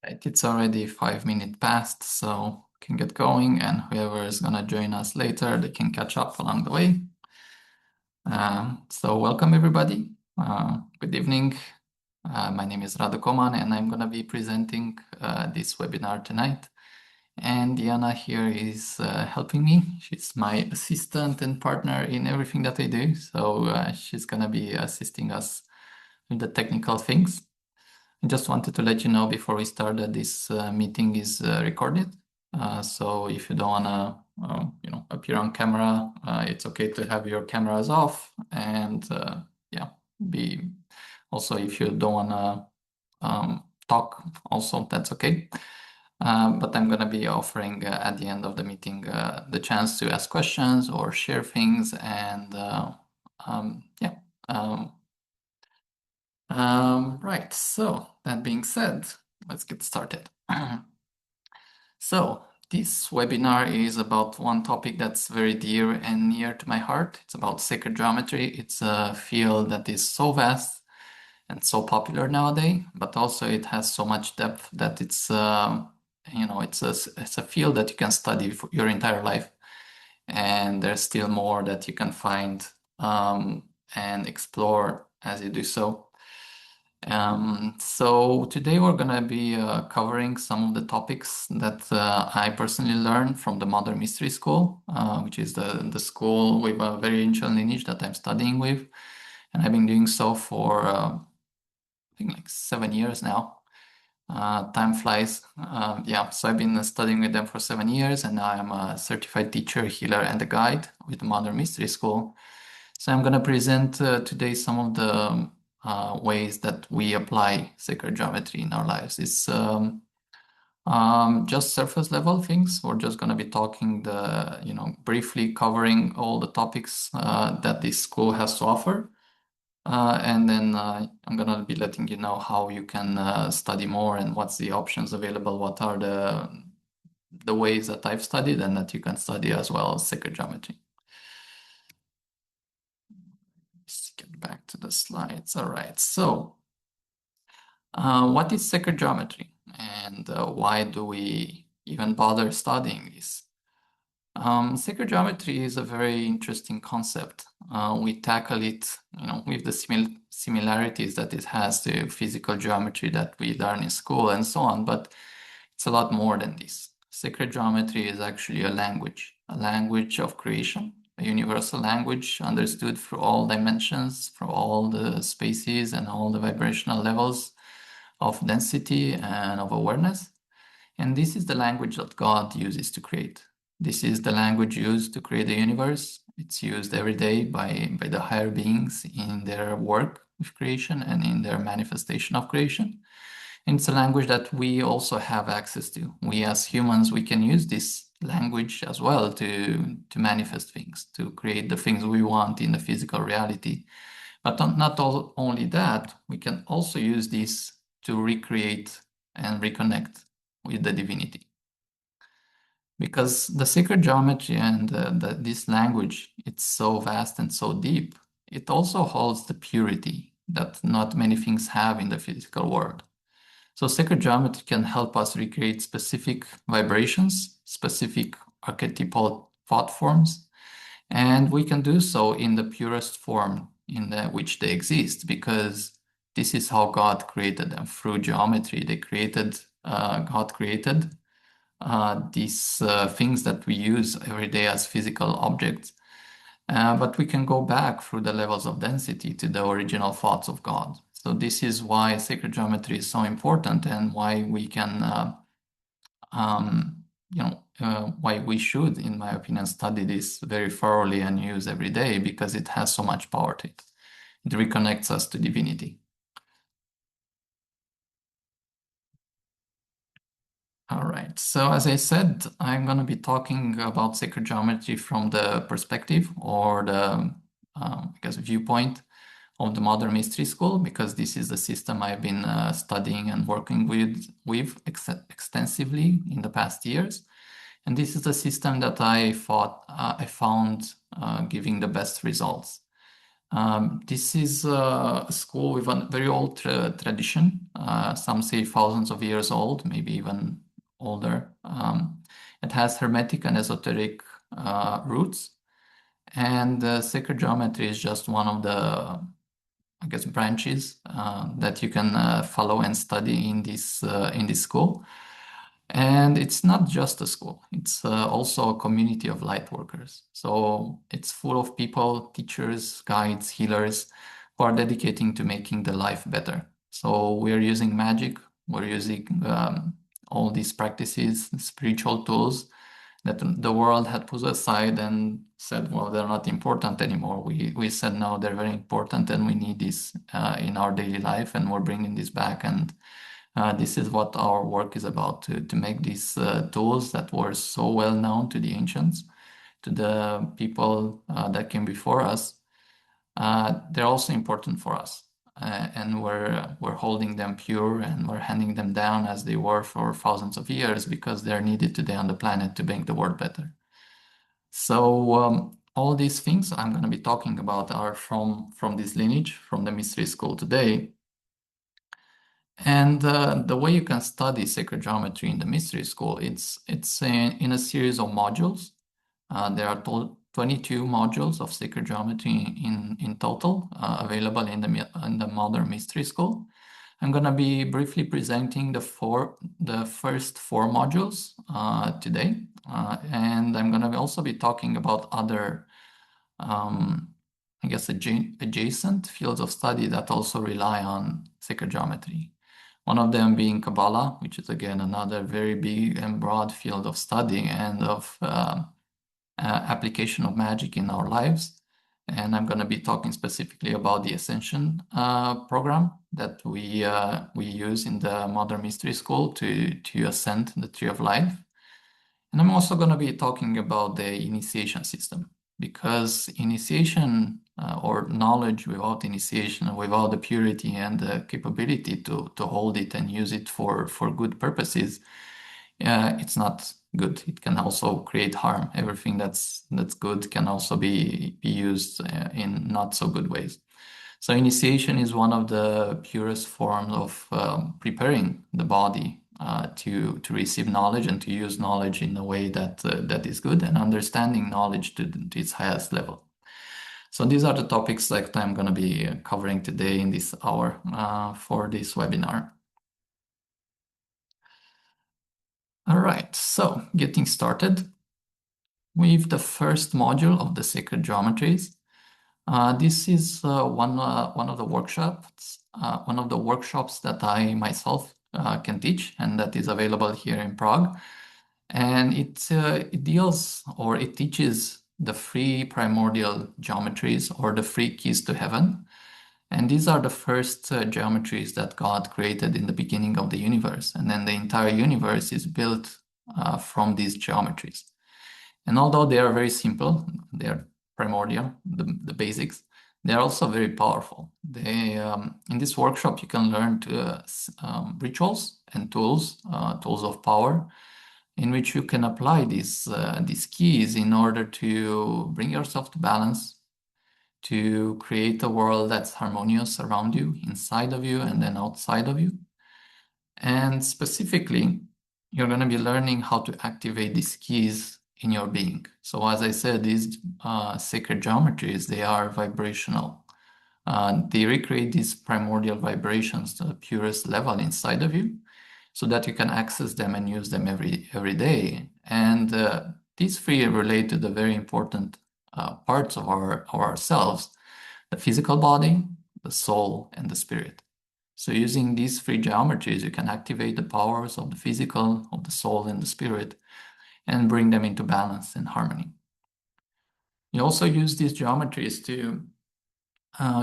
Right, it's already 5 minutes past, so we can get going, and whoever is gonna join us later, they can catch up along the way. So welcome everybody. Good evening. My name is Radu Koman, and I'm gonna be presenting this webinar tonight. And Diana here is helping me. She's my assistant and partner in everything that I do. So she's gonna be assisting us with the technical things. I just wanted to let you know before we start that this meeting is recorded. So if you don't wanna, appear on camera, it's okay to have your cameras off. And yeah, be also if you don't wanna talk, also that's okay. But I'm gonna be offering at the end of the meeting the chance to ask questions or share things, and yeah. Right, so that being said, let's get started. So this webinar is about one topic that's very dear and near to my heart. It's about sacred geometry. It's a field that is so vast and so popular nowadays, but also it has so much depth that it's a field that you can study for your entire life, and there's still more that you can find and explore as you do so. So today we're gonna be covering some of the topics that I personally learned from the Modern Mystery School, which is the school with a very ancient lineage that I'm studying with, and I've been doing so for I think like 7 years now. Time flies. Yeah, so I've been studying with them for 7 years, and now I'm a certified teacher, healer, and a guide with the Modern Mystery School. So I'm gonna present today some of the ways that we apply sacred geometry in our lives. It's just surface level things. We're just gonna be talking briefly covering all the topics that this school has to offer. And then I'm gonna be letting you know how you can study more and what's the options available, what are the ways that I've studied and that you can study as well as sacred geometry. Let's get back to the slides. All right, so what is sacred geometry, and why do we even bother studying this? Sacred geometry is a very interesting concept. We tackle it, with the similarities that it has to physical geometry that we learn in school and so on, but it's a lot more than this. Sacred geometry is actually a language of creation, a universal language understood through all dimensions, through all the spaces and all the vibrational levels of density and of awareness. And this is the language that God uses to create. This is the language used to create the universe. It's used every day by the higher beings in their work with creation and in their manifestation of creation. And it's a language that we also have access to. We as humans, we can use this language as well to manifest things, to create the things we want in the physical reality. But not only that, we can also use this to recreate and reconnect with the divinity. Because the sacred geometry and this language, it's so vast and so deep, it also holds the purity that not many things have in the physical world. So sacred geometry can help us recreate specific vibrations, specific archetypal thought forms, and we can do so in the purest form in which they exist, because this is how God created them, through geometry. God created these things that we use every day as physical objects. But we can go back through the levels of density to the original thoughts of God. So this is why sacred geometry is so important, and why we can, why we should, in my opinion, study this very thoroughly and use every day, because it has so much power to it. It reconnects us to divinity. All right, so as I said, I'm going to be talking about sacred geometry from the perspective or the, viewpoint of the Modern Mystery School, because this is the system I've been studying and working with extensively in the past years. And this is the system that I found giving the best results. This is a school with a very old tradition. Some say thousands of years old, maybe even older. It has hermetic and esoteric roots, and sacred geometry is just one of the, I guess, branches that you can follow and study in this school. And it's not just a school, it's also a community of light workers. So it's full of people, teachers, guides, healers who are dedicating to making the life better. So we're using magic, we're using all these practices, spiritual tools that the world had put aside and said, well, they're not important anymore. We said, no, they're very important and we need this in our daily life, and we're bringing this back. And this is what our work is about, to make these tools that were so well known to the ancients, to the people that came before us. They're also important for us. And we're holding them pure, and we're handing them down as they were for thousands of years, because they're needed today on the planet to make the world better. So all these things I'm going to be talking about are from this lineage, from the mystery school today. And the way you can study sacred geometry in the mystery school, it's in a series of modules. There are 22 modules of sacred geometry in total available in the modern mystery school. I'm going to be briefly presenting the first four modules today, and I'm going to also be talking about other, I guess, adjacent fields of study that also rely on sacred geometry. One of them being Kabbalah, which is again another very big and broad field of study and of application of magic in our lives. And I'm going to be talking specifically about the Ascension program that we use in the Modern Mystery School to ascend the Tree of Life. And I'm also going to be talking about the initiation system, because initiation or knowledge without initiation, without the purity and the capability to hold it and use it for good purposes, it's not good. It can also create harm. Everything that's good can also be used in not so good ways. So initiation is one of the purest forms of preparing the body to receive knowledge and to use knowledge in a way that is good, and understanding knowledge to its highest level. So these are the topics that I'm going to be covering today in this hour for this webinar. All right, so getting started with the first module of the sacred geometries. This is one of the workshops that I myself can teach, and that is available here in Prague. And it deals, or it teaches, the three primordial geometries, or the three keys to heaven. And these are the first geometries that God created in the beginning of the universe. And then the entire universe is built from these geometries. And although they are very simple, they are primordial, the basics, they are also very powerful. In this workshop, you can learn rituals and tools of power, in which you can apply these keys in order to bring yourself to balance, to create a world that's harmonious around you, inside of you, and then outside of you. And specifically, you're going to be learning how to activate these keys in your being. So as I said, these sacred geometries, they are vibrational. They recreate these primordial vibrations to the purest level inside of you, so that you can access them and use them every day. And these three relate to the very important parts of ourselves: the physical body, the soul, and the spirit. So using these three geometries, you can activate the powers of the physical, of the soul, and the spirit, and bring them into balance and harmony. You also use these geometries to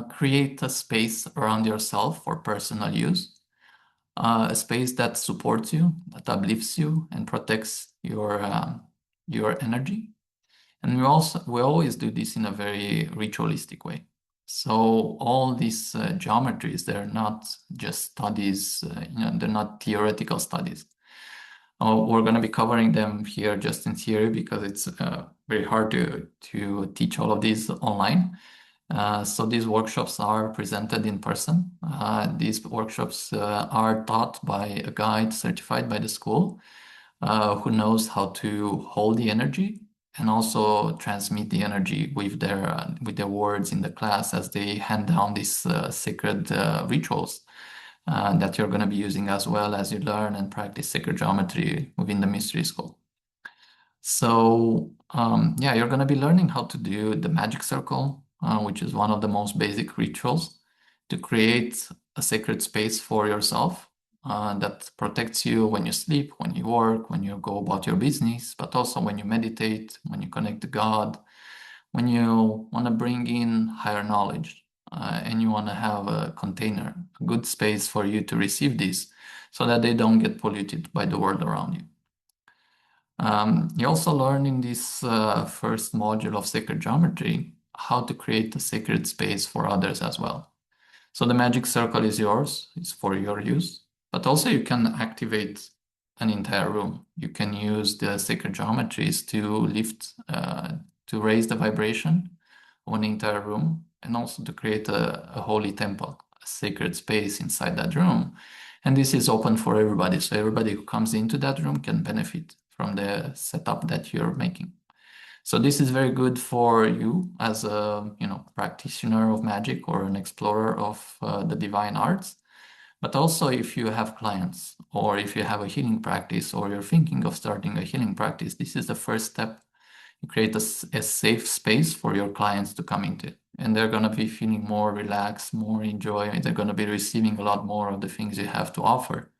create a space around yourself for personal use. A space that supports you, that uplifts you, and protects your energy. And we always do this in a very ritualistic way. So all these geometries, they're not just studies, they're not theoretical studies. We're going to be covering them here just in theory, because it's very hard to teach all of these online. So these workshops are presented in person. These workshops are taught by a guide certified by the school who knows how to hold the energy and also transmit the energy with their words in the class as they hand down these sacred rituals that you're going to be using as well as you learn and practice sacred geometry within the mystery school. So yeah, you're going to be learning how to do the magic circle, which is one of the most basic rituals to create a sacred space for yourself that protects you when you sleep, when you work, when you go about your business, but also when you meditate, when you connect to God, when you want to bring in higher knowledge, and you want to have a container, a good space for you to receive this so that they don't get polluted by the world around you. You also learn in this first module of sacred geometry how to create a sacred space for others as well. So the magic circle is yours, it's for your use, but also you can activate an entire room. You can use the sacred geometries to lift, to raise the vibration of an entire room, and also to create a holy temple, a sacred space inside that room. And this is open for everybody. So everybody who comes into that room can benefit from the setup that you're making. So this is very good for you as a practitioner of magic or an explorer of the divine arts. But also if you have clients or if you have a healing practice or you're thinking of starting a healing practice, this is the first step. You create a safe space for your clients to come into. And they're going to be feeling more relaxed, more enjoy. They're going to be receiving a lot more of the things you have to offer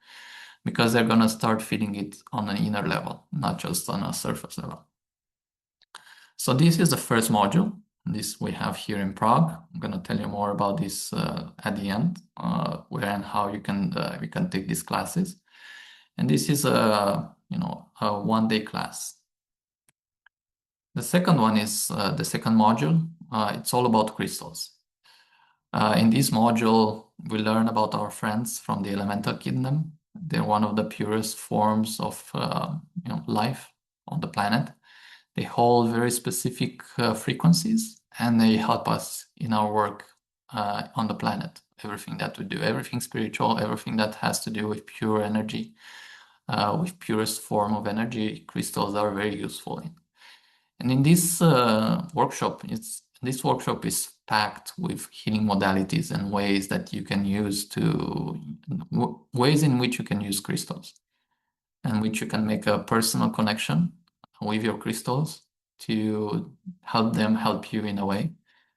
because they're going to start feeling it on an inner level, not just on a surface level. So this is the first module. This we have here in Prague. I'm going to tell you more about this at the end, where and how you can take these classes. And this is a one-day class. The second one is the second module. It's all about crystals. In this module, we learn about our friends from the elemental kingdom. They're one of the purest forms of life on the planet. They hold very specific frequencies, and they help us in our work on the planet. Everything that we do, everything spiritual, everything that has to do with pure energy, with purest form of energy, crystals are very useful in. And in this workshop, this workshop is packed with healing modalities and ways that you can use ways in which you can use crystals, and which you can make a personal connection with your crystals to help them help you in a way,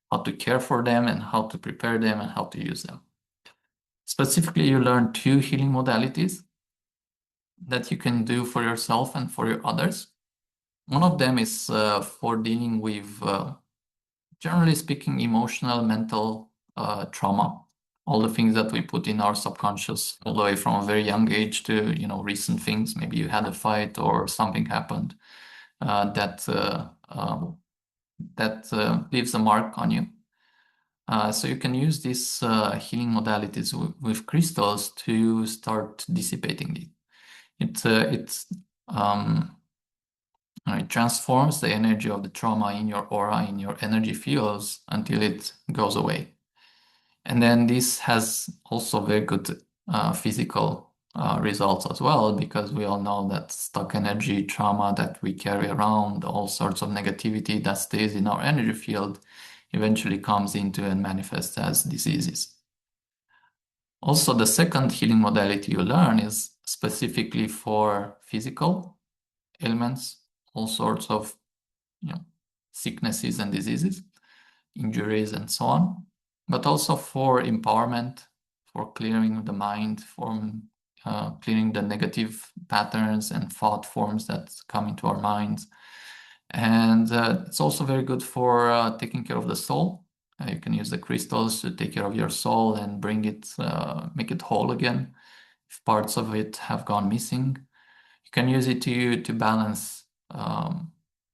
how to care for them and how to prepare them and how to use them. Specifically, you learn 2 healing modalities that you can do for yourself and for your others. One of them is for dealing with, generally speaking, emotional, mental trauma. All the things that we put in our subconscious all the way from a very young age to, recent things. Maybe you had a fight or something happened that leaves a mark on you. So you can use these healing modalities with crystals to start dissipating it. It transforms the energy of the trauma in your aura, in your energy fields until it goes away. And then this has also very good physical results as well, because we all know that stuck energy, trauma that we carry around, all sorts of negativity that stays in our energy field eventually comes into and manifests as diseases. Also, the second healing modality you learn is specifically for physical ailments, all sorts of sicknesses and diseases, injuries and so on, but also for empowerment, for clearing the mind, for clearing the negative patterns and thought forms that come into our minds. And it's also very good for taking care of the soul. You can use the crystals to take care of your soul and bring it, make it whole again. If parts of it have gone missing, you can use it to balance,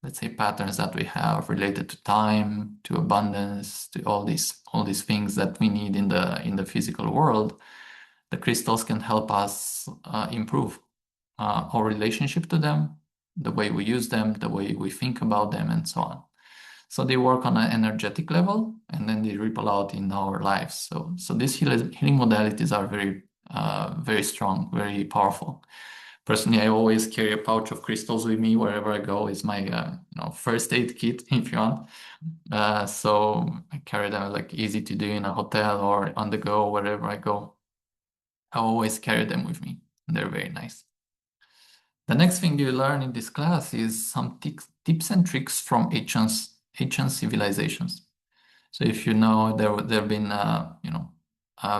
let's say, patterns that we have related to time, to abundance, to all these things that we need in the physical world. The crystals can help us improve our relationship to them, the way we use them, the way we think about them, and so on. So they work on an energetic level, and then they ripple out in our lives. So these healing modalities are very strong, very powerful. Personally, I always carry a pouch of crystals with me wherever I go. It's my first aid kit, if you want. So I carry them like easy to do in a hotel or on the go wherever I go. I always carry them with me. They're very nice. The next thing you learn in this class is some tips and tricks from ancient civilizations. So if you know, there have been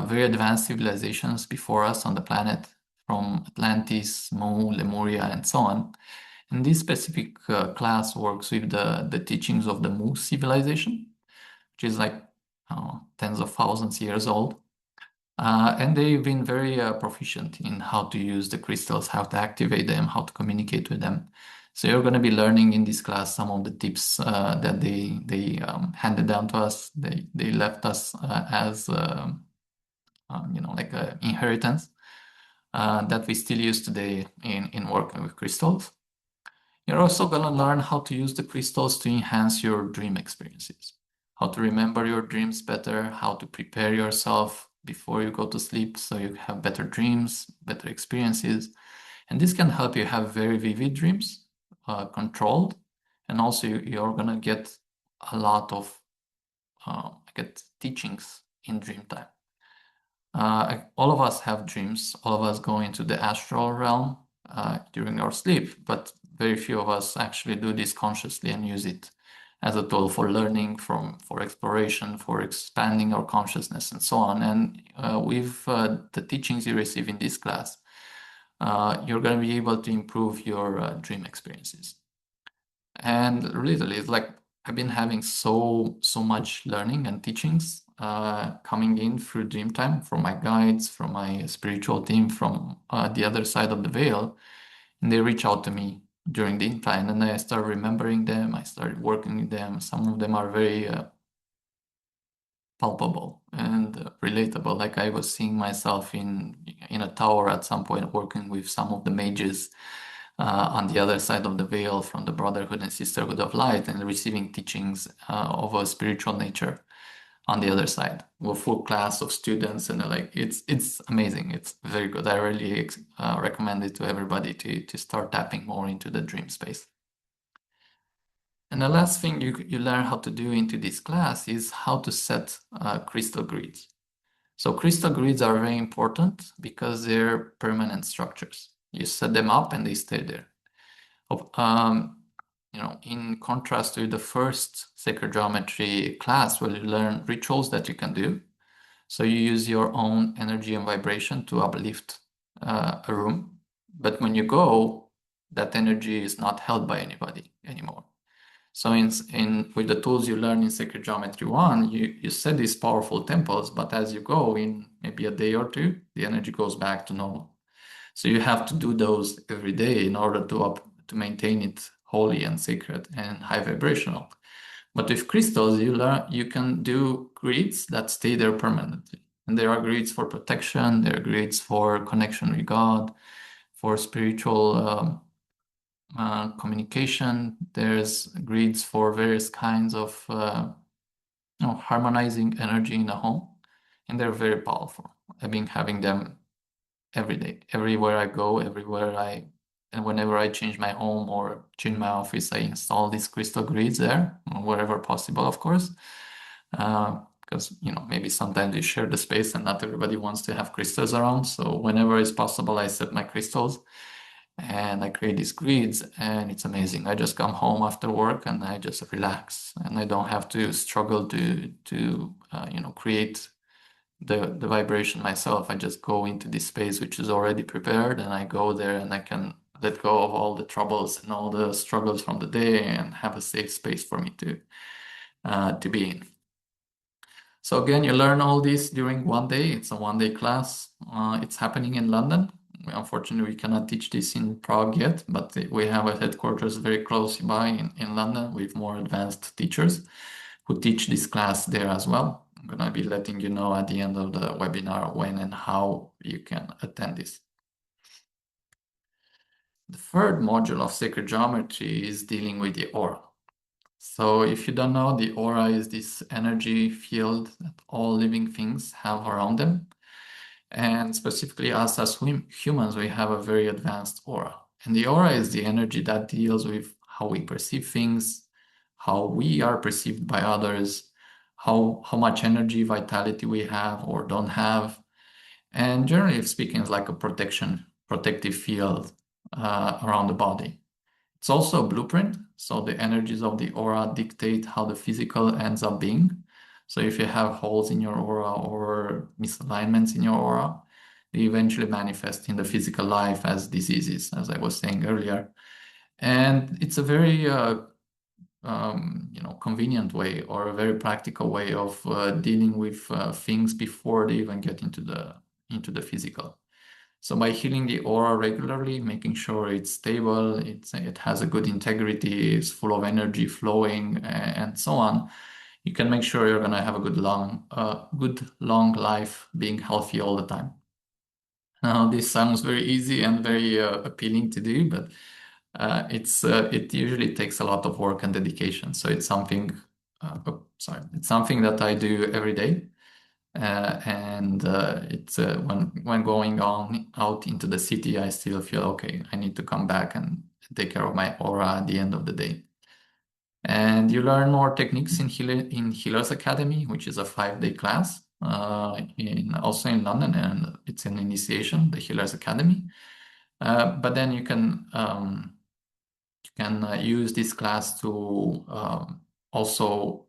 very advanced civilizations before us on the planet, from Atlantis, Mu, Lemuria, and so on. And this specific class works with the teachings of the Mu civilization, which is like tens of thousands years old. And they've been very proficient in how to use the crystals, how to activate them, how to communicate with them. So you're going to be learning in this class some of the tips that they handed down to us. They left us as like an inheritance that we still use today in working with crystals. You're also going to learn how to use the crystals to enhance your dream experiences, how to remember your dreams better, how to prepare yourself before you go to sleep so you have better dreams, better experiences. And this can help you have very vivid dreams, controlled, and also you're going to get a lot of teachings in dream time. All of us have dreams. All of us go into the astral realm during our sleep, but very few of us actually do this consciously and use it as a tool for learning, for exploration, for expanding our consciousness, and so on. And with the teachings you receive in this class, you're going to be able to improve your dream experiences. And literally, it's like I've been having so much learning and teachings coming in through Dreamtime from my guides, from my spiritual team, from the other side of the veil. And they reach out to me during the time, and I start remembering them. I started working with them. Some of them are very palpable and relatable. Like I was seeing myself in a tower at some point, working with some of the mages on the other side of the veil from the Brotherhood and Sisterhood of Light, and receiving teachings of a spiritual nature on the other side, with a full class of students, and it's amazing. It's very good. I really recommend it to everybody to start tapping more into the dream space. And the last thing you learn how to do into this class is how to set crystal grids. So crystal grids are very important because they're permanent structures. You set them up and they stay there. In contrast to the first sacred geometry class, where you learn rituals that you can do. So you use your own energy and vibration to uplift a room. But when you go, that energy is not held by anybody anymore. So with the tools you learn in Sacred Geometry 1, you set these powerful temples, but as you go, in maybe a day or two, the energy goes back to normal. So you have to do those every day in order to maintain it holy and sacred and high vibrational. But with crystals, you can do grids that stay there permanently. And there are grids for protection, there are grids for connection with God, for spiritual communication. There's grids for various kinds of harmonizing energy in a home, and they're very powerful. I've been having them every day, everywhere I go, and whenever I change my home or change my office, I install these crystal grids there, wherever possible, of course. Because maybe sometimes you share the space and not everybody wants to have crystals around. So whenever it's possible, I set my crystals and I create these grids, and it's amazing. I just come home after work and I just relax, and I don't have to struggle to create the vibration myself. I just go into this space which is already prepared, and I go there and I can let go of all the troubles and all the struggles from the day and have a safe space for me to be in. So again, you learn all this during one day. It's a one-day class. It's happening in London. Unfortunately, we cannot teach this in Prague yet, but we have a headquarters very close by in London with more advanced teachers who teach this class there as well. I'm going to be letting you know at the end of the webinar when and how you can attend this. The third module of Sacred Geometry is dealing with the aura. So if you don't know, the aura is this energy field that all living things have around them. And specifically us as humans, we have a very advanced aura. And the aura is the energy that deals with how we perceive things, how we are perceived by others, how much energy, vitality we have or don't have. And generally speaking, it's like a protective field around the body. It's also a blueprint. So the energies of the aura dictate how the physical ends up being. So if you have holes in your aura or misalignments in your aura, they eventually manifest in the physical life as diseases, as I was saying earlier. And it's a very convenient way or a very practical way of dealing with things before they even get into the physical. So by healing the aura regularly, making sure it's stable, it has a good integrity, it's full of energy flowing, and so on, you can make sure you're gonna have a good long life, being healthy all the time. Now, this sounds very easy and very appealing to do, but it usually takes a lot of work and dedication. So it's something, it's something that I do every day. It's when going on out into the city, I still feel okay. I need to come back and take care of my aura at the end of the day. And you learn more techniques in Healers Academy, which is a 5-day class, also in London, and it's an initiation, the Healers Academy. But then you can use this class to also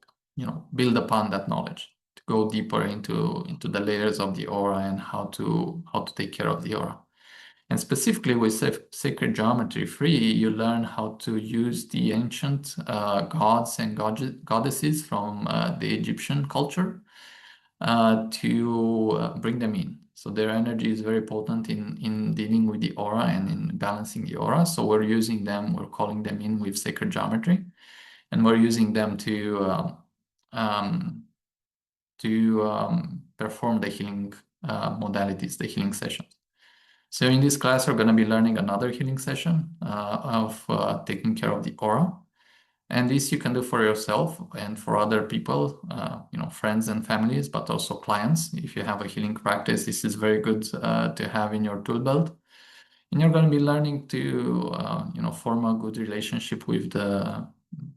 build upon that knowledge, to go deeper into the layers of the aura and how to take care of the aura. And specifically with Sacred Geometry 3, you learn how to use the ancient gods and goddesses from the Egyptian culture to bring them in. So their energy is very potent in dealing with the aura and in balancing the aura. So we're using them, we're calling them in with Sacred Geometry, and we're using them to perform the healing modalities, the healing sessions. So in this class, we're going to be learning another healing session of taking care of the aura. And this you can do for yourself and for other people, friends and families, but also clients. If you have a healing practice, this is very good to have in your tool belt. And you're going to be learning to, form a good relationship with the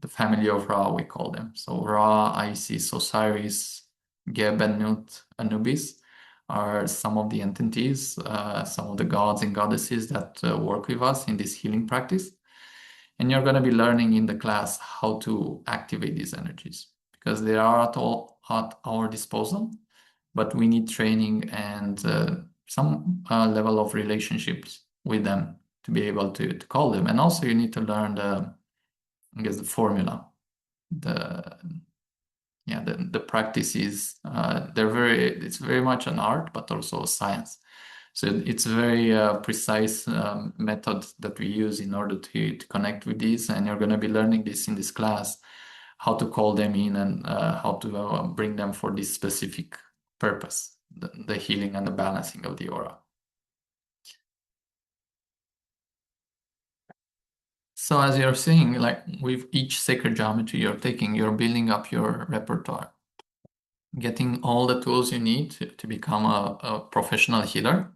family of Ra, we call them. So Ra, Isis, Osiris, Geb, and Nut, Anubis are some of the entities, some of the gods and goddesses that work with us in this healing practice. And you're going to be learning in the class how to activate these energies because they are at our disposal, but we need training and some level of relationships with them to be able to call them. And also you need to learn the formula. The practices, it's very much an art, but also a science. So it's a very precise method that we use in order to connect with these. And you're going to be learning this in this class, how to call them in and how to bring them for this specific purpose, the healing and the balancing of the aura. So as you're seeing, like with each sacred geometry you're taking, you're building up your repertoire, getting all the tools you need to become a professional healer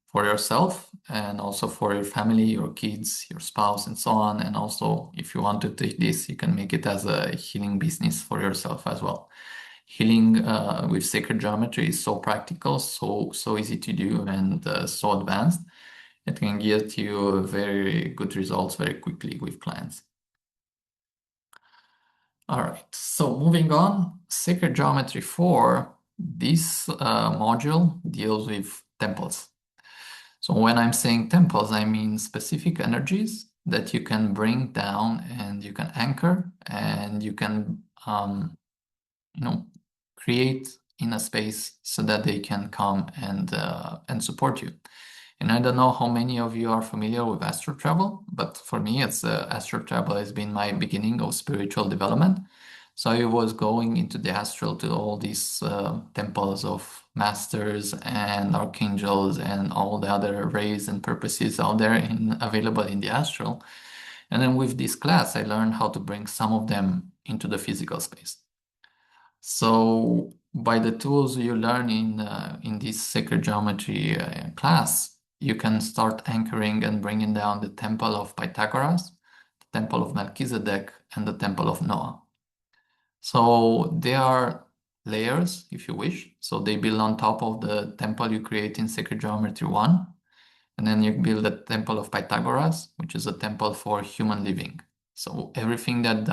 for yourself and also for your family, your kids, your spouse, and so on. And also, if you want to take this, you can make it as a healing business for yourself as well. Healing with sacred geometry is so practical, so easy to do, and so advanced. It can get you very good results very quickly with clients. All right, so moving on, Sacred Geometry 4, this module deals with temples. So when I'm saying temples, I mean specific energies that you can bring down and you can anchor and you can, create in a space so that they can come and support you. And I don't know how many of you are familiar with astral travel, but for me, astral travel has been my beginning of spiritual development. So I was going into the astral to all these temples of masters and archangels and all the other rays and purposes out there available in the astral. And then with this class, I learned how to bring some of them into the physical space. So by the tools you learn in this sacred geometry class, you can start anchoring and bringing down the temple of Pythagoras, the temple of Melchizedek, and the temple of Noah. So they are layers, if you wish. So they build on top of the temple you create in sacred geometry 1. And then you build the temple of Pythagoras, which is a temple for human living. So everything that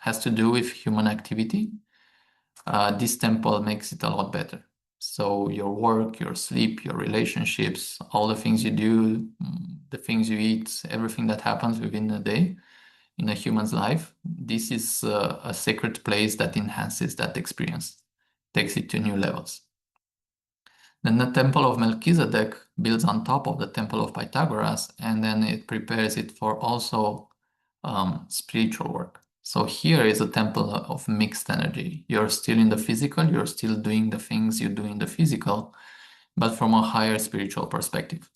has to do with human activity, this temple makes it a lot better. So your work, your sleep, your relationships, all the things you do, the things you eat, everything that happens within a day in a human's life, this is a sacred place that enhances that experience, takes it to new levels. Then the temple of Melchizedek builds on top of the temple of Pythagoras, and then it prepares it for also spiritual work. So here is a temple of mixed energy. You're still in the physical, you're still doing the things you do in the physical, but from a higher spiritual perspective.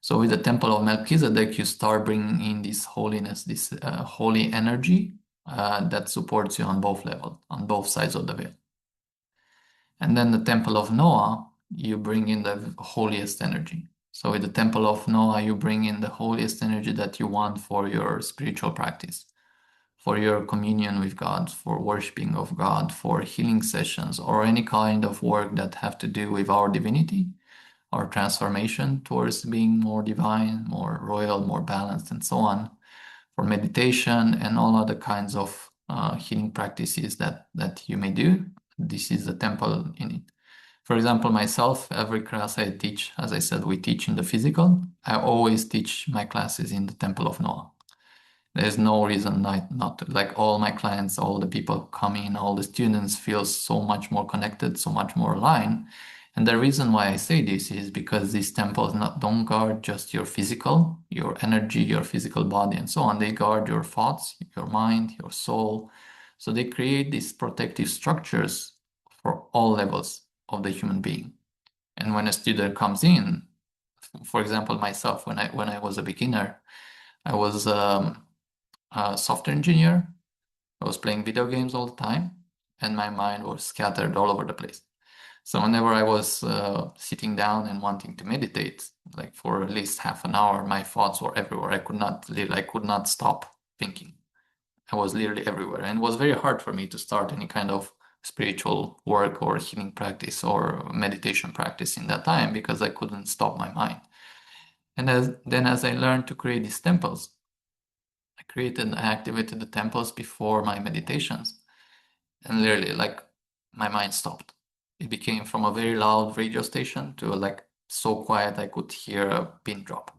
So with the temple of Melchizedek, you start bringing in this holiness, this holy energy that supports you on both levels, on both sides of the veil. And then the temple of Noah, you bring in the holiest energy. So with the temple of Noah, you bring in the holiest energy that you want for your spiritual practice, for your communion with God, for worshiping of God, for healing sessions, or any kind of work that have to do with our divinity, our transformation towards being more divine, more royal, more balanced, and so on, for meditation and all other kinds of healing practices that you may do. This is the temple in it. For example, myself, every class I teach, as I said, we teach in the physical. I always teach my classes in the temple of Noah. There's no reason not to. Like all my clients, all the people coming, all the students feel so much more connected, so much more aligned. And the reason why I say this is because these temples don't guard just your physical, your energy, your physical body, and so on. They guard your thoughts, your mind, your soul. So they create these protective structures for all levels of the human being. And when a student comes in, for example, myself, when I was a beginner, I was a software engineer. I was playing video games all the time, and my mind was scattered all over the place. So whenever I was sitting down and wanting to meditate, like for at least half an hour, my thoughts were everywhere. I could not stop thinking. I was literally everywhere, and it was very hard for me to start any kind of spiritual work or healing practice or meditation practice in that time because I couldn't stop my mind. And as I learned to create these temples, I activated the temples before my meditations, and literally, like, my mind stopped. It became from a very loud radio station to like so quiet I could hear a pin drop.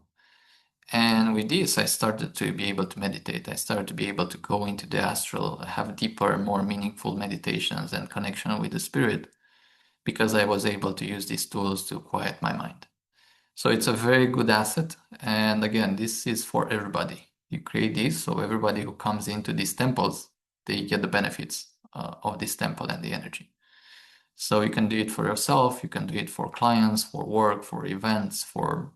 And with this, I started to be able to meditate. I started to be able to go into the astral, have deeper, more meaningful meditations and connection with the spirit, because I was able to use these tools to quiet my mind. So it's a very good asset. And again, this is for everybody. You create this, so everybody who comes into these temples, they get the benefits of this temple and the energy. So you can do it for yourself, you can do it for clients, for work, for events, for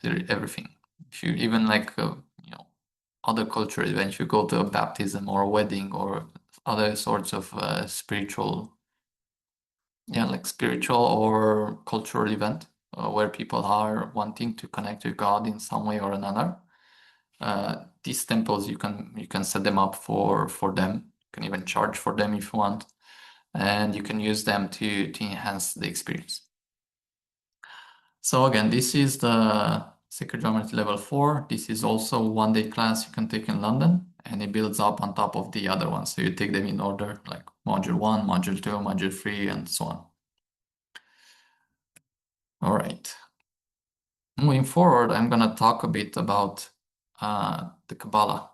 everything. If you even like, other culture events, you go to a baptism or a wedding or other sorts of spiritual or cultural event where people are wanting to connect with God in some way or another. These temples, you can set them up for them. You can even charge for them if you want, and you can use them to enhance the experience. So again, this is the Sacred Geometry Level 4. This is also one-day class you can take in London, and it builds up on top of the other ones. So you take them in order, like Module 1, Module 2, Module 3, and so on. All right. Moving forward, I'm going to talk a bit about the Kabbalah,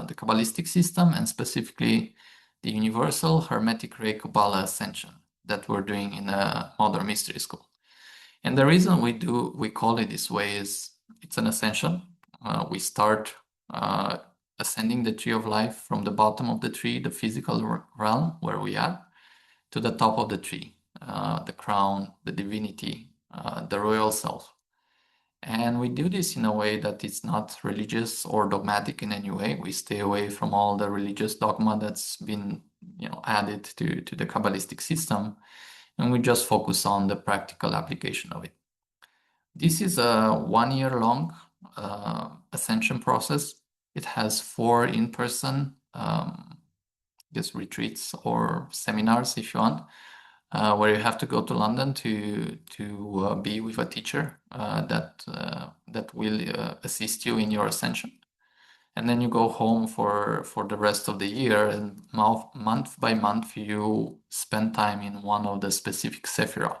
the Kabbalistic system, and specifically the Universal Hermetic Ray Kabbalah Ascension that we're doing in a Modern Mystery School. And the reason we call it this way is it's an ascension. We start ascending the tree of life from the bottom of the tree, the physical realm where we are, to the top of the tree, the crown, the divinity, the royal self. And we do this in a way that it's not religious or dogmatic in any way. We stay away from all the religious dogma that's been, added to the Kabbalistic system, and we just focus on the practical application of it. This is a 1 year long ascension process. It has 4 in-person retreats or seminars, if you want, where you have to go to London to be with a teacher that will assist you in your ascension. And then you go home for the rest of the year, and month by month you spend time in one of the specific sephirah,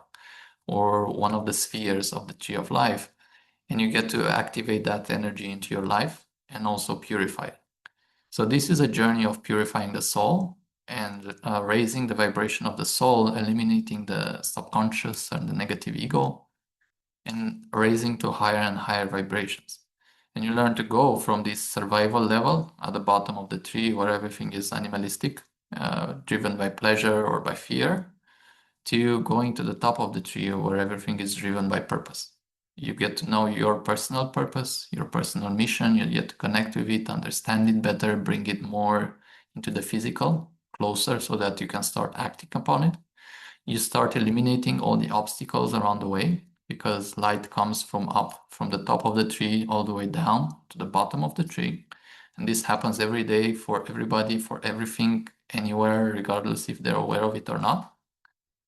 or one of the spheres of the tree of life, and you get to activate that energy into your life and also purify it. So this is a journey of purifying the soul and raising the vibration of the soul, eliminating the subconscious and the negative ego, and raising to higher and higher vibrations. And you learn to go from this survival level at the bottom of the tree, where everything is animalistic, driven by pleasure or by fear, to going to the top of the tree, where everything is driven by purpose. You get to know your personal purpose, your personal mission. You get to connect with it, understand it better, bring it more into the physical, closer, so that you can start acting upon it. You start eliminating all the obstacles around the way, because light comes from the top of the tree all the way down to the bottom of the tree. And this happens every day for everybody, for everything, anywhere, regardless if they're aware of it or not.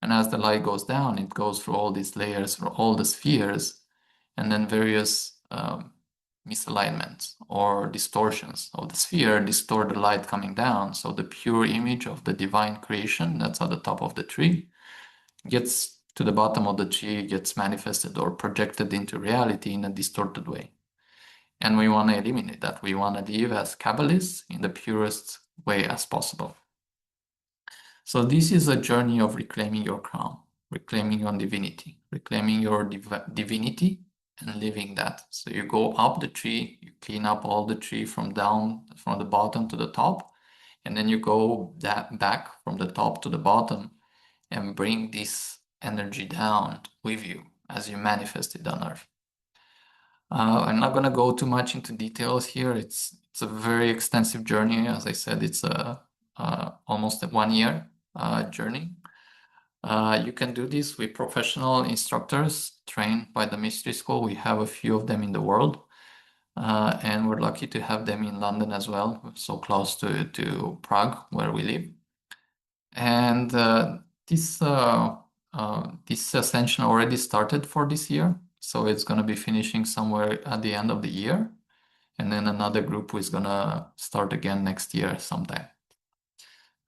And as the light goes down, it goes through all these layers, through all the spheres, and then various misalignments or distortions of the sphere distort the light coming down. So the pure image of the divine creation that's at the top of the tree gets to the bottom of the tree, gets manifested or projected into reality in a distorted way. And we want to eliminate that. We want to live as Kabbalists in the purest way as possible. So this is a journey of reclaiming your crown, reclaiming your divinity, reclaiming your divinity and living that. So you go up the tree, you clean up all the tree from the bottom to the top, and then you go back from the top to the bottom and bring this energy down with you as you manifest it on earth. I'm not going to go too much into details here. It's a very extensive journey. As I said, it's almost a 1 year journey. You can do this with professional instructors trained by the Mystery School. We have a few of them in the world, and we're lucky to have them in London as well, so close to Prague, where we live. And this ascension already started for this year, so it's going to be finishing somewhere at the end of the year, and then another group is going to start again next year sometime.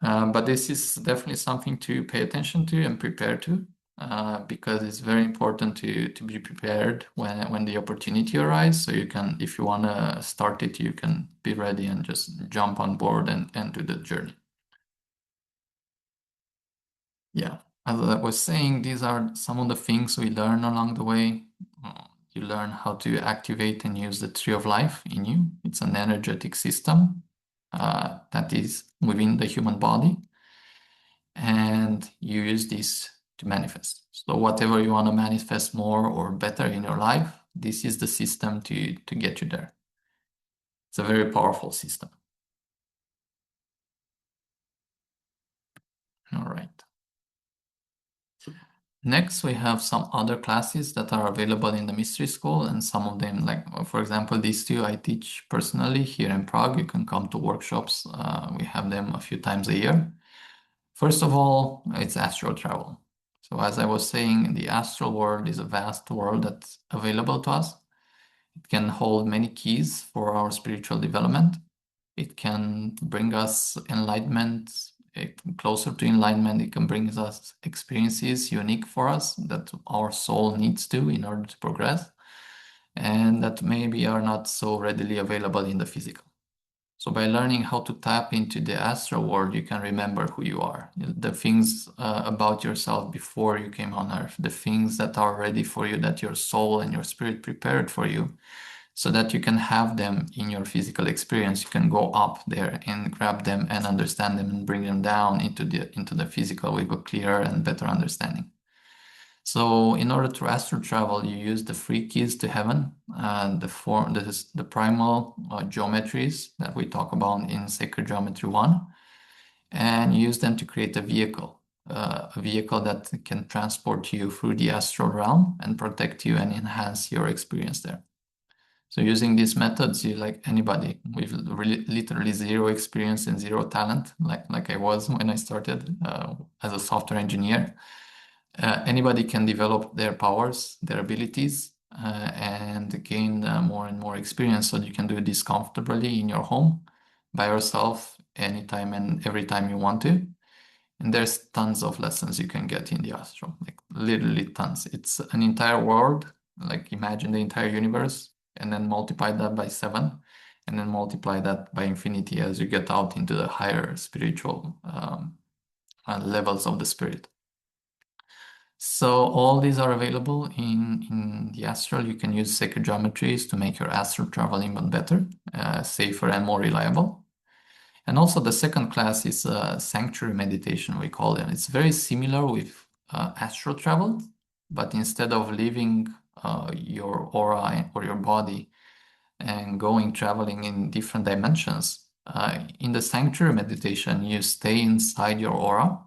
But this is definitely something to pay attention to and prepare to, because it's very important to be prepared when the opportunity arises. So you can, if you want to start it, you can be ready and just jump on board and do the journey. Yeah, as I was saying, these are some of the things we learn along the way. You learn how to activate and use the tree of life in you. It's an energetic system that is within the human body, and you use this to manifest. So whatever you want to manifest more or better in your life, this is the system to get you there. It's a very powerful system. All right. Next, we have some other classes that are available in the Mystery School, and some of them, like, for example, these two I teach personally here in Prague. You can come to workshops. We have them a few times a year. First of all, it's astral travel. So as I was saying, the astral world is a vast world that's available to us. It can hold many keys for our spiritual development. It can bring us enlightenment, closer to enlightenment. It can bring us experiences unique for us that our soul needs to in order to progress, and that maybe are not so readily available in the physical. So by learning how to tap into the astral world, you can remember who you are, the things about yourself before you came on earth, the things that are ready for you, that your soul and your spirit prepared for you, so that you can have them in your physical experience. You can go up there and grab them and understand them and bring them down into the physical with a clearer and better understanding. So in order to astral travel, you use the three keys to heaven, and this is the primal geometries that we talk about in Sacred Geometry 1, and use them to create a vehicle that can transport you through the astral realm and protect you and enhance your experience there. So using these methods, you like anybody with literally zero experience and zero talent, like I was when I started as a software engineer. Anybody can develop their powers, their abilities, and gain more and more experience. So you can do this comfortably in your home by yourself anytime and every time you want to. And there's tons of lessons you can get in the astral, like literally tons. It's an entire world, like imagine the entire universe and then multiply that by 7 and then multiply that by infinity as you get out into the higher spiritual levels of the spirit. So all these are available in the astral. You can use sacred geometries to make your astral travel even better, safer and more reliable. And also the second class is sanctuary meditation, we call it. It's very similar with astral travel, but instead of leaving your aura or your body and traveling in different dimensions, in the sanctuary meditation, you stay inside your aura.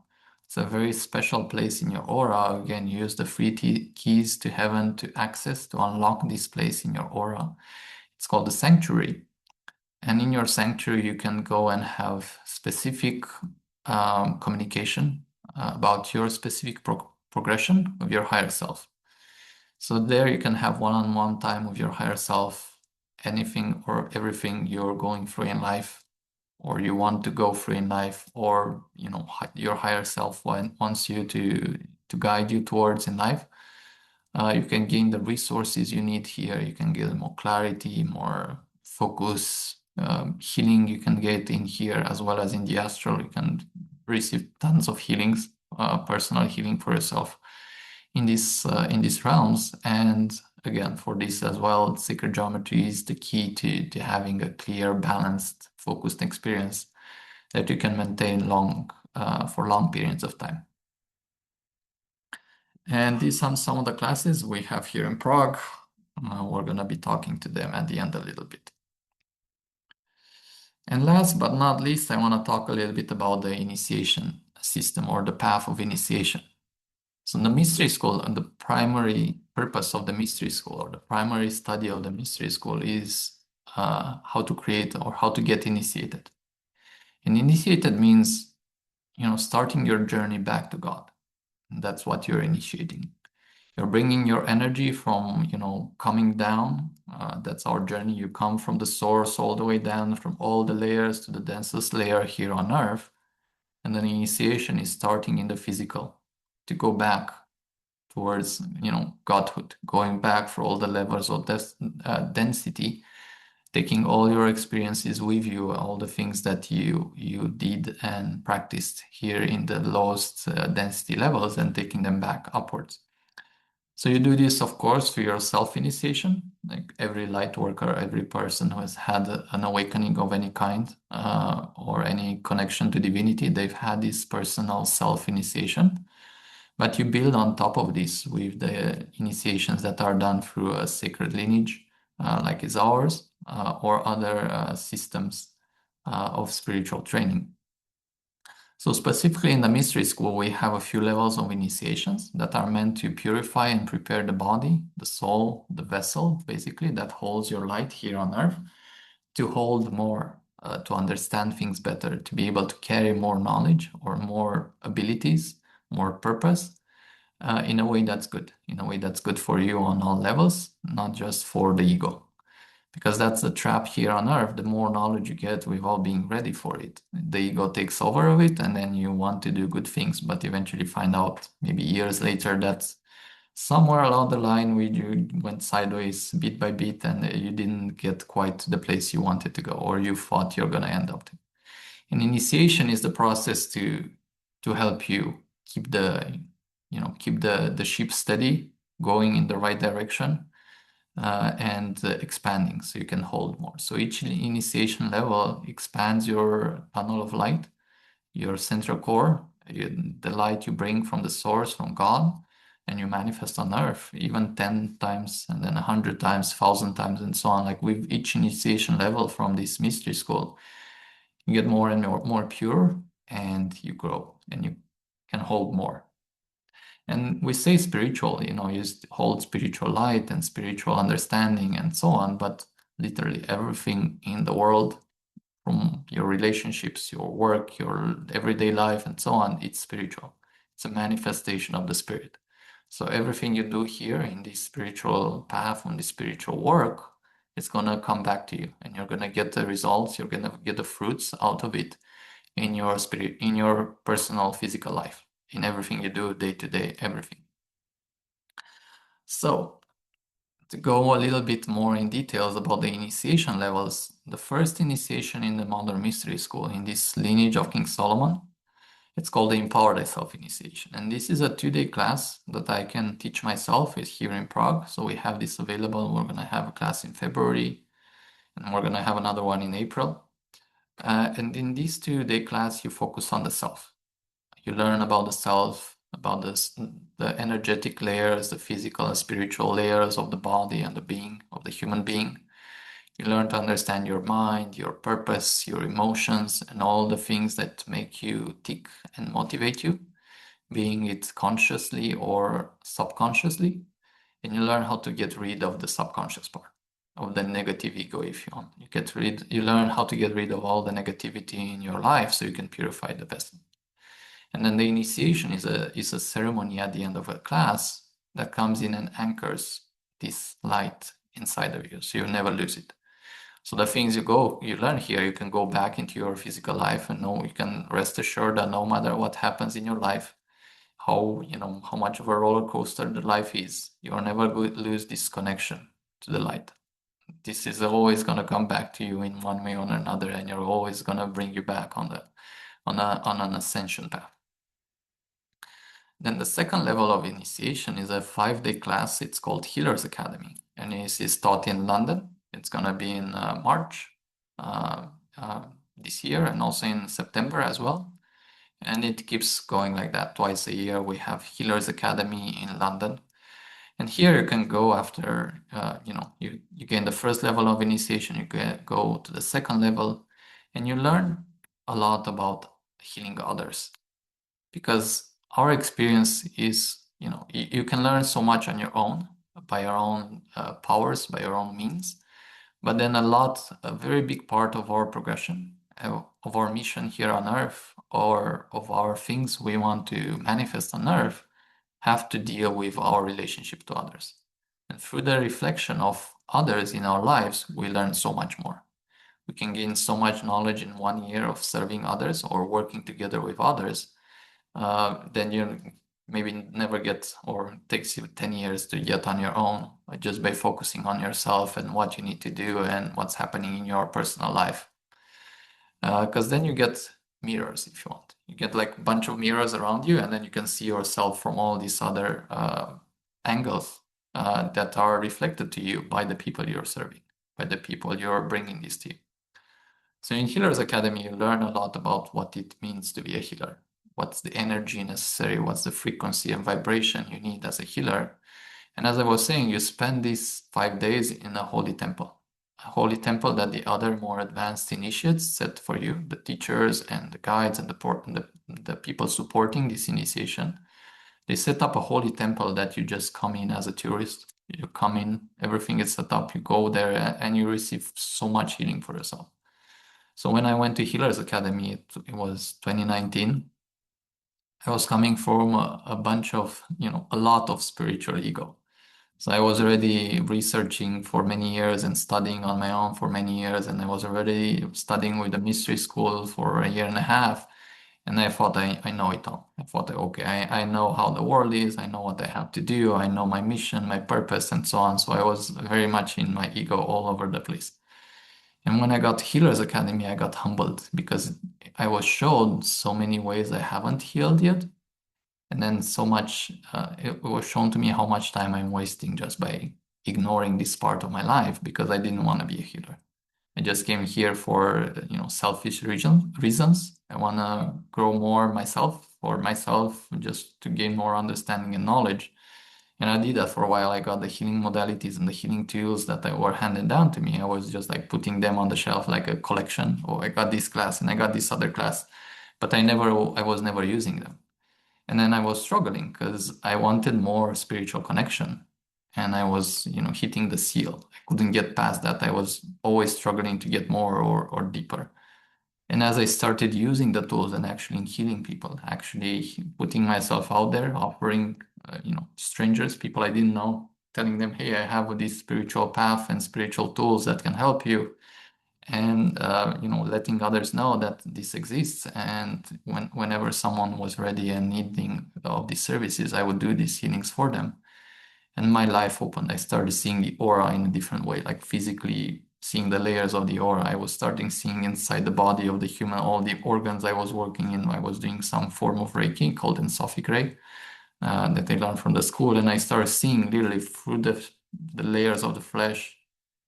It's a very special place in your aura. Again, use the three keys to heaven to access, to unlock this place in your aura. It's called the sanctuary. And in your sanctuary, you can go and have specific communication about your specific progression of your higher self. So there you can have one-on-one time with your higher self, anything or everything you're going through in life, or you want to go through in life, or your higher self wants you to guide you towards in life. You can gain the resources you need here. You can get more clarity, more focus, healing you can get in here as well as in the astral. You can receive tons of healings, personal healing for yourself in these realms. And again, for this as well, sacred geometry is the key to having a clear, balanced, focused experience that you can maintain for long periods of time. And these are some of the classes we have here in Prague. We're going to be talking to them at the end a little bit. And last but not least, I want to talk a little bit about the initiation system or the path of initiation. So in the mystery school, and the primary purpose of the mystery school or the primary study of the mystery school is how to create or how to get initiated. And initiated means, starting your journey back to God. And that's what you're initiating. You're bringing your energy from, coming down. That's our journey. You come from the source all the way down, from all the layers to the densest layer here on Earth. And then initiation is starting in the physical to go back towards, Godhood, going back for all the levels of density, taking all your experiences with you, all the things that you did and practiced here in the lowest density levels and taking them back upwards. So you do this, of course, through your self-initiation. Like every light worker, every person who has had an awakening of any kind or any connection to divinity, they've had this personal self-initiation. But you build on top of this with the initiations that are done through a sacred lineage, like is ours, or other systems of spiritual training. So specifically in the mystery school, we have a few levels of initiations that are meant to purify and prepare the body, the soul, the vessel, basically, that holds your light here on Earth, to hold more, to understand things better, to be able to carry more knowledge or more abilities, more purpose, in a way that's good for you on all levels, not just for the ego. Because that's the trap here on Earth. The more knowledge you get without being ready for it, the ego takes over of it, and then you want to do good things, but eventually find out maybe years later that somewhere along the line you went sideways bit by bit and you didn't get quite to the place you wanted to go or you thought you're going to end up to. And initiation is the process to help you keep the ship steady, going in the right direction, and expanding so you can hold more. So each initiation level expands your tunnel of light, your central core, the light you bring from the source, from God, and you manifest on earth even 10 times and then 100 times, 1,000 times, and so on. Like with each initiation level from this mystery school, you get more and more pure, and you grow and you can hold more. And we say spiritual, you hold spiritual light and spiritual understanding and so on, but literally everything in the world, from your relationships, your work, your everyday life, and so on, it's spiritual. It's a manifestation of the spirit. So everything you do here in this spiritual path, on this spiritual work, it's gonna come back to you, and you're gonna get the results, you're gonna get the fruits out of it in your spirit, in your personal physical life, in everything you do day to day, everything. So to go a little bit more in details about the initiation levels, the first initiation in the Modern Mystery School, in this lineage of King Solomon, it's called the Empower Thyself Initiation. And this is a 2-day class that I can teach myself. It's here in Prague. So we have this available. We're going to have a class in February, and we're going to have another one in April. And in this 2-day class, you focus on the self. You learn about the self, about the energetic layers, the physical and spiritual layers of the body and the being, of the human being. You learn to understand your mind, your purpose, your emotions, and all the things that make you tick and motivate you, being it consciously or subconsciously. And you learn how to get rid of the subconscious part, of the negative ego, if you want. You learn how to get rid of all the negativity in your life so you can purify the vessel. And then the initiation is a ceremony at the end of a class that comes in and anchors this light inside of you, so you never lose it. So the things you learn here, you can go back into your physical life, and you can rest assured that no matter what happens in your life, how much of a roller coaster the life is, you're never going to lose this connection to the light. This is always going to come back to you in one way or another, and you're always going to bring you back on an ascension path. Then the second level of initiation is a 5-day class. It's called Healer's Academy, and it is taught in London. It's going to be in March this year, and also in September as well. And it keeps going like that. Twice a year we have Healer's Academy in London. And here you can go after, you gain the first level of initiation, you can go to the second level, and you learn a lot about healing others. Because our experience is, you can learn so much on your own, by your own powers, by your own means. But then a very big part of our progression, of our mission here on Earth, or of our things we want to manifest on Earth, have to deal with our relationship to others. And through the reflection of others in our lives, we learn so much more. We can gain so much knowledge in 1 year of serving others or working together with others. Then you maybe never get, or it takes you 10 years to get on your own, just by focusing on yourself and what you need to do and what's happening in your personal life. Because then you get mirrors, if you want. You get like a bunch of mirrors around you, and then you can see yourself from all these other angles that are reflected to you by the people you're serving, by the people you're bringing this to you. So in Healer's Academy, you learn a lot about what it means to be a healer. What's the energy necessary? What's the frequency and vibration you need as a healer? And as I was saying, you spend these 5 days in a holy temple. A holy temple that the other more advanced initiates set for you, the teachers and the guides and the people supporting this initiation. They set up a holy temple that you just come in as a tourist. You come in, everything is set up, you go there, and you receive so much healing for yourself. So when I went to Healer's Academy, it was 2019. I was coming from a bunch of, a lot of spiritual ego. So I was already researching for many years and studying on my own for many years. And I was already studying with the mystery school for a year and a half. And I thought I know it all. I thought, okay, I know how the world is. I know what I have to do. I know my mission, my purpose, and so on. So I was very much in my ego all over the place. And when I got Healer's Academy, I got humbled because I was shown so many ways I haven't healed yet. And then so much, it was shown to me how much time I'm wasting just by ignoring this part of my life because I didn't want to be a healer. I just came here for, selfish reasons. I want to grow more myself, for myself, just to gain more understanding and knowledge. And I did that for a while. I got the healing modalities and the healing tools that were handed down to me. I was just like putting them on the shelf like a collection. Oh, I got this class and I got this other class, but I was never using them. And then I was struggling because I wanted more spiritual connection. And I was, hitting the seal. I couldn't get past that. I was always struggling to get more or deeper. And as I started using the tools and actually healing people, actually putting myself out there, offering, strangers, people I didn't know, telling them, hey, I have this spiritual path and spiritual tools that can help you. And, letting others know that this exists. And whenever someone was ready and needing of these services, I would do these healings for them. And my life opened. I started seeing the aura in a different way, like physically seeing the layers of the aura. I was starting seeing inside the body of the human, all the organs I was working in. I was doing some form of Reiki called Ensophilic Ray that I learned from the school. And I started seeing literally through the layers of the flesh,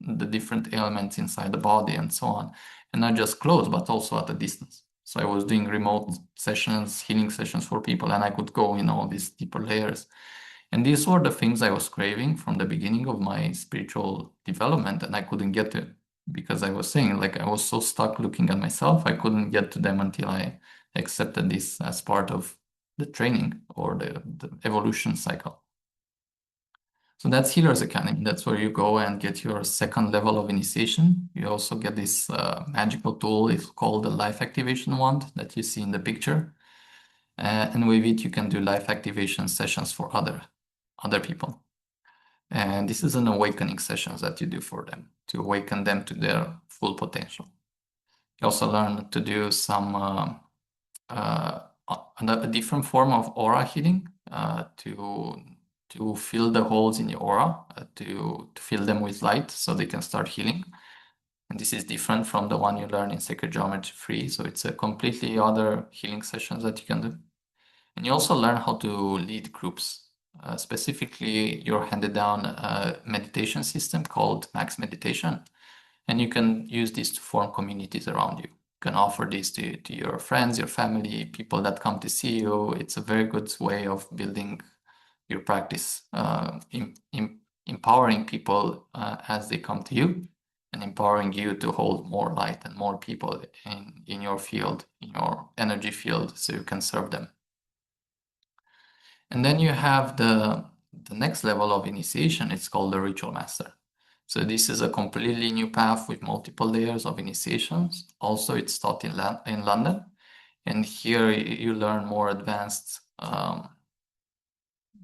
the different elements inside the body and so on. And not just close, but also at a distance. So I was doing remote sessions, healing sessions for people, and I could go in all these deeper layers. And these were the things I was craving from the beginning of my spiritual development, and I couldn't get to it because I was saying, like, I was so stuck looking at myself, I couldn't get to them until I accepted this as part of the training or the evolution cycle. So that's Healer's Academy. That's where you go and get your second level of initiation. You also get this magical tool. It's called the life activation wand that you see in the picture. And with it, you can do life activation sessions for other people. And this is an awakening sessions that you do for them to awaken them to their full potential. You also learn to do some a different form of aura healing to fill the holes in your aura, to fill them with light so they can start healing. And this is different from the one you learn in Sacred Geometry 3. So it's a completely other healing sessions that you can do. And you also learn how to lead groups. Specifically, you're handed down a meditation system called Max Meditation. And you can use this to form communities around you. You can offer this to your friends, your family, people that come to see you. It's a very good way of building your practice, empowering people as they come to you, and empowering you to hold more light and more people in your field, in your energy field, so you can serve them. And then you have the next level of initiation. It's called the Ritual Master. So this is a completely new path with multiple layers of initiations. Also, it's taught in London. And here you learn more advanced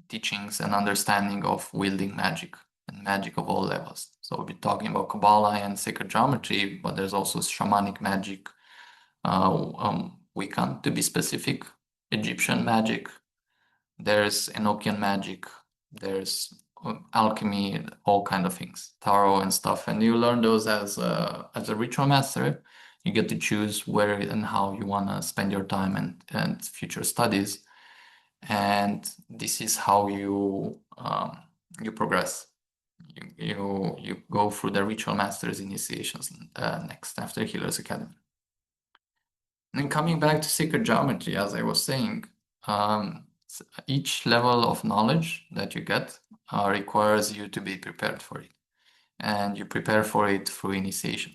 teachings and understanding of wielding magic and magic of all levels. So we'll be talking about Kabbalah and sacred geometry, but there's also shamanic magic, Wiccan to be specific, Egyptian magic, there's Enochian magic, there's alchemy, all kind of things, tarot and stuff. And you learn those as a ritual master. You get to choose where and how you want to spend your time and future studies. And this is how you progress. You go through the ritual master's initiations next after Healer's Academy. And then coming back to sacred geometry, as I was saying, each level of knowledge that you get requires you to be prepared for it. And you prepare for it through initiation.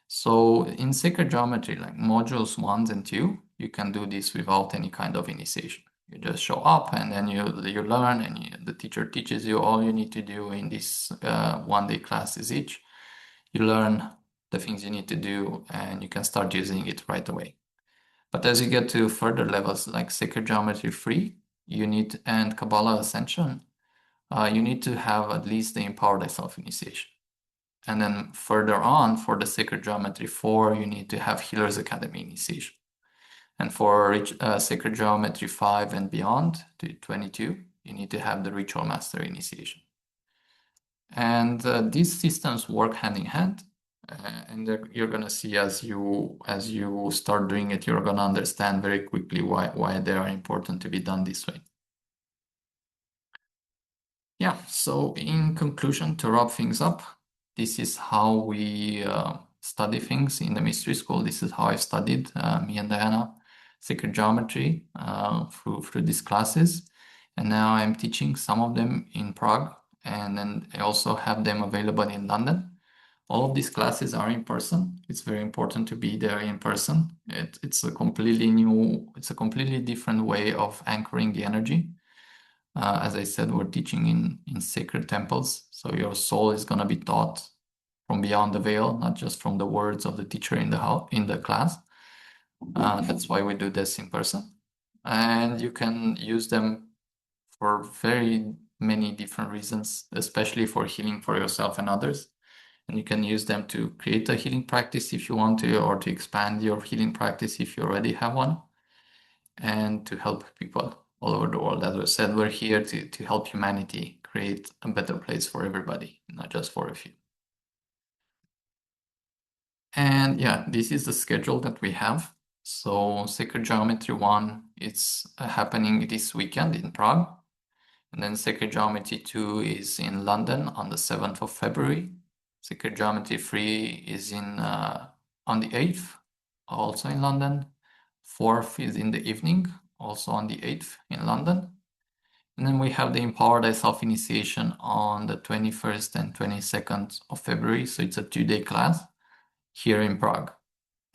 So in sacred geometry, like modules 1 and 2, you can do this without any kind of initiation. You just show up and then you learn, and the teacher teaches you. All you need to do in this one-day classes each. You learn the things you need to do and you can start using it right away. But as you get to further levels like Sacred Geometry 3, and Kabbalah Ascension, you need to have at least the Empower Thyself initiation. And then further on, for the Sacred Geometry 4, you need to have Healer's Academy initiation. And for Sacred Geometry 5 and beyond, to 22, you need to have the Ritual Master initiation. And these systems work hand in hand. And you're going to see as you start doing it, you're going to understand very quickly why they are important to be done this way. Yeah, so in conclusion, to wrap things up, this is how we study things in the mystery school. This is how I studied, me and Diana, sacred geometry through these classes. And now I'm teaching some of them in Prague, and then I also have them available in London. All of these classes are in person. It's very important to be there in person. It's a completely different way of anchoring the energy. As I said, we're teaching in sacred temples, so your soul is going to be taught from beyond the veil, not just from the words of the teacher in the class. That's why we do this in person, and you can use them for very many different reasons, especially for healing for yourself and others. And you can use them to create a healing practice if you want to, or to expand your healing practice if you already have one, and to help people all over the world. As I said, we're here to help humanity create a better place for everybody, not just for a few. And yeah, this is the schedule that we have. So Sacred Geometry 1, it's happening this weekend in Prague. And then Sacred Geometry 2 is in London on the 7th of February. Sacred Geometry 3 is on the 8th, also in London. 4th is in the evening, also on the 8th in London. And then we have the Empower Thyself Initiation on the 21st and 22nd of February. So it's a 2-day class here in Prague.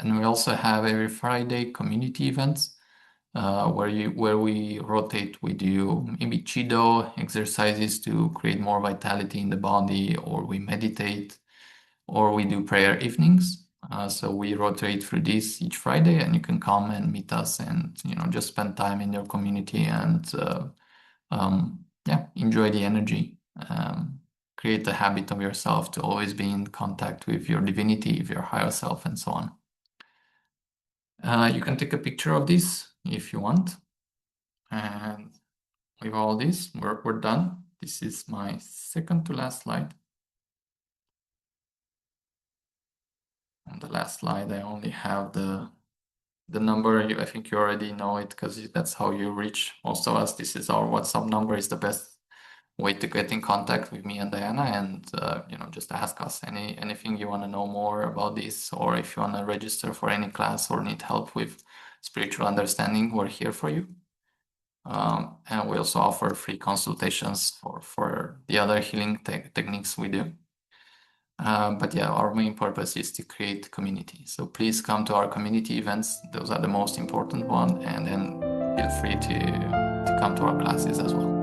And we also have every Friday community events where we rotate. We do maybe Chido exercises to create more vitality in the body, or we meditate, or we do prayer evenings. So we rotate through this each Friday, and you can come and meet us and just spend time in your community and enjoy the energy. Create the habit of yourself to always be in contact with your divinity, with your higher self, and so on. You can take a picture of this if you want. And with all this, we're done. This is my second to last slide. On the last slide, I only have the number. I think you already know it because that's how you reach most of us. This is our WhatsApp number. It's the best way to get in contact with me and Diana, and just ask us anything you want to know more about this, or if you want to register for any class or need help with spiritual understanding, we're here for you. And we also offer free consultations for the other healing techniques we do. But yeah, our main purpose is to create community. So please come to our community events. Those are the most important one. And then feel free to come to our classes as well.